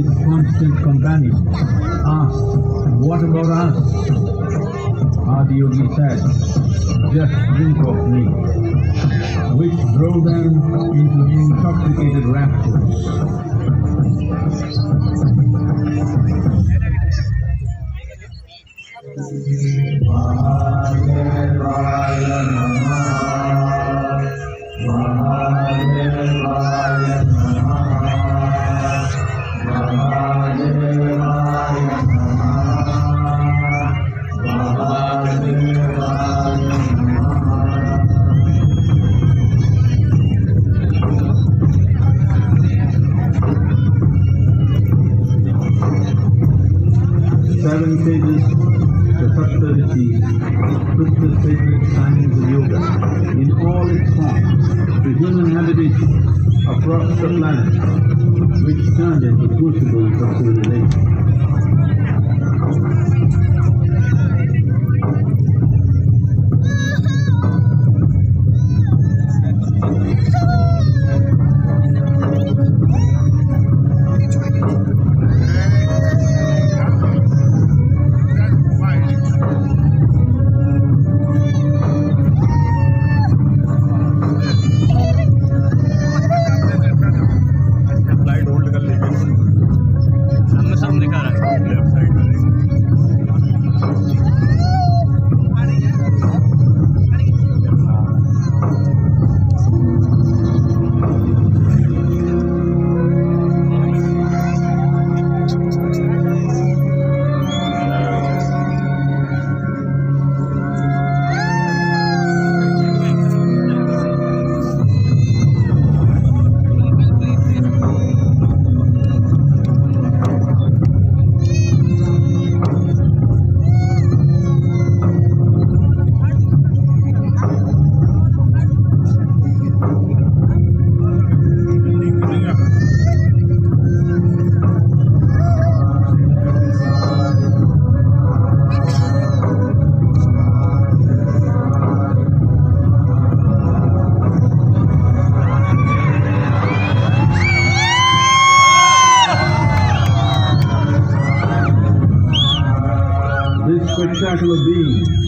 his constant companion, asked, "What about us?" Adiyogi said, "Just think of me," which drove them into intoxicated raptures. Seven sages, the Saptarishi, took the sacred science of yoga in all its forms to human habitation across the planet, which turned into crucibles of civilization. This spectacular being